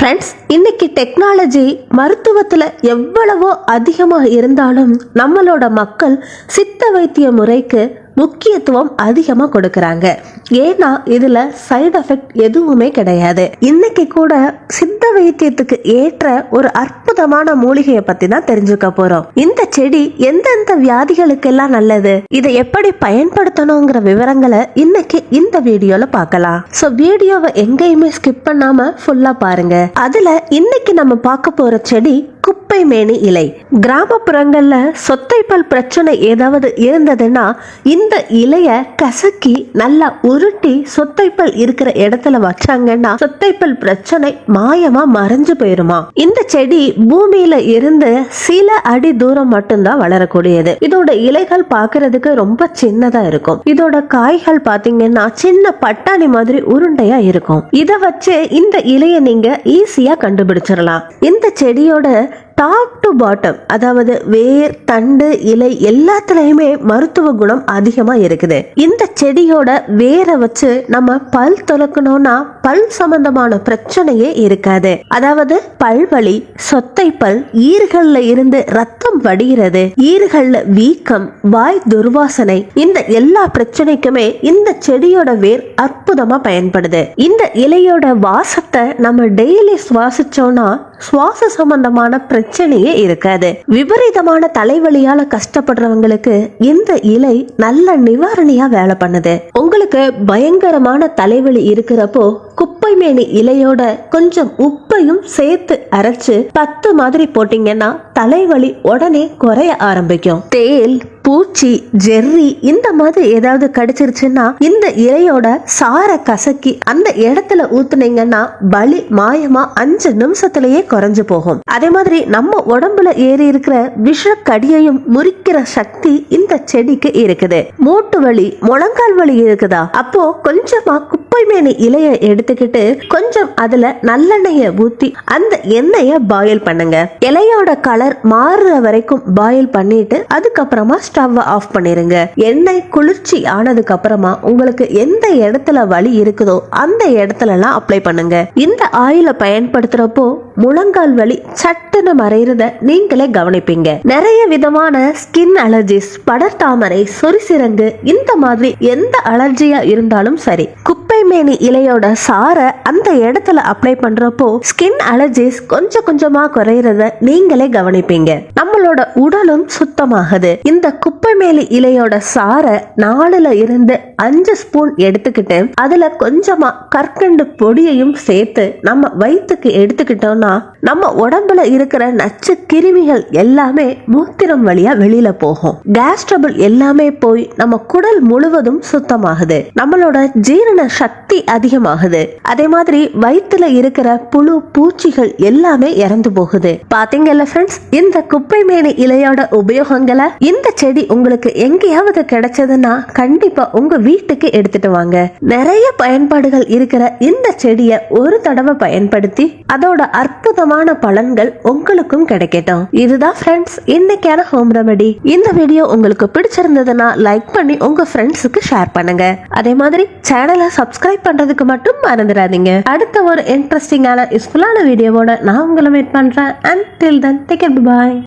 Friends, இன்னைக்கு technology மருத்துவத்தில் எவ்வளவோ அதிகமாக இருந்தாலும் நம்மளோட மக்கள் சித்த வைத்திய முறைக்கு முக்கியத்துவம் அதிகமாக கொடுக்கறாங்க. ஏன்னா இதுல சைடு எஃபெக்ட் எதுவுமே கிடையாது. இன்னைக்கு கூட சித்த வைத்தியத்துக்கு ஏற்ற ஒரு அற்புதமான மூலிகையை பத்தி தான் தெரிஞ்சுக்க போறோம். இந்த செடி எந்தெந்த வியாதிகளுக்கெல்லாம் நல்லது, இதை எப்படி பயன்படுத்தணுங்கிற விவரங்களை இன்னைக்கு இந்த வீடியோல பார்க்கலாம். சோ வீடியோவை எங்கேயுமே ஸ்கிப் பண்ணாம ஃபுல்லா பாருங்க. அதுல இன்னைக்கு நம்ம பார்க்க போற செடி குப்பை மேனி இலை. கிராமப்புறங்கள்ல சொத்தைப்பல் பிரச்சனை ஏதாவது இருந்ததுன்னா இந்த இலைய கசக்கி நல்லா உருட்டி சொத்தைப்பல் இருக்கிற இடத்துல வச்சாங்கன்னா சொத்தைப்பல் பிரச்சனை மாயமா மறைஞ்சு போயிருமா. இந்த செடி பூமியில இருந்து சில அடி தூரம் மட்டும்தான் வளரக்கூடியது. இதோட இலைகள் பாக்குறதுக்கு ரொம்ப சின்னதா இருக்கும். இதோட காய்கள் பாத்தீங்கன்னா சின்ன பட்டாணி மாதிரி உருண்டையா இருக்கும். இத வச்சு இந்த இலைய நீங்க ஈஸியா கண்டுபிடிச்சிடலாம். இந்த செடியோட டாப் டு பாட்டம், அதாவது வேர், தண்டு, இலை எல்லாத்துலயுமே மருத்துவ குணம் அதிகமா இருக்குது. இந்த செடியோட வேரை வச்சு நம்ம பல் துலக்கணும்னா பல் சம்பந்தமான பிரச்சனையே இருக்காது. அதாவது பல்வலி, சொத்தைப்பல், ஈறுகள்ல இருந்து ரத்தம் வடிகிறது, ஈறுகள்ல வீக்கம், வாய் துர்வாசனை, இந்த எல்லா பிரச்சனைக்குமே இந்த செடியோட வேர் அற்புதமா பயன்படுது. இந்த இலையோட வாசத்தை நம்ம டெய்லி சுவாசிச்சோம்னா சுவாச சம்பந்தமான பிரச்சனையே இருக்காது. விபரீதமான தலைவலியால கஷ்டப்படுறவங்களுக்கு இந்த இலை நல்ல நிவாரணியா வேலை பண்ணுது. உங்களுக்கு பயங்கரமான தலைவலி இருக்கிறப்போ குப்பை மேனி இலையோட கொஞ்சம் உப்பையும் சேர்த்து அரைச்சு 10 மாதிரி போட்டீங்கன்னா தலைவலி உடனே குறைய ஆரம்பிக்கும். தேல், பூச்சி, ஜெர்ரி இந்த மாதிரி ஏதாவது கடிச்சிருச்சுன்னா இந்த இலையோட சார கசக்கி அந்த இடத்துல ஊத்துனீங்கன்னா வலி மாயமா 5 நிமிஷத்திலேயே குறைஞ்சு போகும். அதே மாதிரி நம்ம உடம்புல ஏறி இருக்கிற விஷ கடியையும் முறிக்கிற சக்தி இந்த செடிக்கு இருக்குது. மூட்டு வலி, முழங்கால் வலி இருக்குதா, அப்போ கொஞ்சமா குப்பை மேனி இலைய எடுத்துக்கிட்டு கொஞ்சம் அதுல நல்லெண்ணெய ஊத்தி அந்த எண்ணெய பாயில் பண்ணுங்க. இலையோட கலர் மாறுற வரைக்கும் பாயில் பண்ணிட்டு அதுக்கப்புறமா ஸ்டவ் ஆஃப் பண்ணிருங்க. எண்ணெய் குளிர்ச்சி ஆனதுக்கு அப்புறமா உங்களுக்கு எந்த இடத்துல வலி இருக்குதோ அந்த இடத்துல எல்லாம் அப்ளை பண்ணுங்க. இந்த ஆயில பயன்படுத்துறப்போ முழங்கால் வலி சட்டுன்னு மறைறத நீங்களே கவனிப்பீங்க. நிறைய விதமான ஸ்கின் அலர்ஜிஸ், படர்தாமரை, சொரிசிரங்கு இந்த மாதிரி எந்த அலர்ஜியா இருந்தாலும் சரி, குப்பை மேனி இலையோட சார அந்த இடத்துல அப்ளை பண்றப்போ ஸ்கின் அலர்ஜிஸ் கொஞ்சம் கொஞ்சமா குறைறத நீங்களே கவனிப்பீங்க. நம்மளோட உடலும் சுத்தமாகுது. இந்த குப்பை மேனி இலையோட சார 4ல இருந்து 5 ஸ்பூன் எடுத்துக்கிட்டு அதுல கொஞ்சமா கற்கண்டு பொடியையும் சேர்த்து நம்ம வயிற்றுக்கு எடுத்துக்கிட்டோம்னா நம்ம உடம்புல இருக்கிற நச்சு கிருமிகள் எல்லாமே மூத்திரம் வழியா வெளியில போகும். கேஸ் ட்ரபிள் எல்லாமே போய் நம்ம குடல் முழுவதும் சுத்தமாகுது. நம்மளோட ஜீரண சக்தி அதிகமாகுது. அதே மாதிரி வயிற்றுல இருக்கிற புழு, பூச்சிகள் எல்லாமே இறந்து போகுது. பாத்தீங்கல்ல ஃப்ரெண்ட்ஸ், இந்த குப்பை மேனி இலையோட உபயோகங்களை. இந்த செடி உங்களுக்கு எங்கேயாவது கிடைச்சதுன்னா கண்டிப்பா உங்க வீட்டுக்கு எடுத்துட்டு வாங்க. நிறைய பயன்பாடுகள் இருக்கிற இந்த செடியை ஒரு தடவை பயன்படுத்தி அதோட அற்புதமான பலன்கள் உங்களுக்கும் கிடைக்கட்டும். இதுதான் ஃப்ரெண்ட்ஸ் இன்னைக்கான ஹோம் ரெமெடி. இந்த வீடியோ உங்களுக்கு பிடிச்சிருந்ததுன்னா லைக் பண்ணி உங்க ஃப்ரெண்ட்ஸுக்கு ஷேர் பண்ணுங்க. அதே மாதிரி சேனலை சப்ஸ்கிரைப் பண்றதுக்கு மட்டும் மறந்துடாதீங்க. அடுத்த ஒரு இன்ட்ரெஸ்டிங்கான யூஸ்ஃபுல்லான வீடியோவோட நான் உங்களை மீட் பண்றேன். Until then, take care, bye.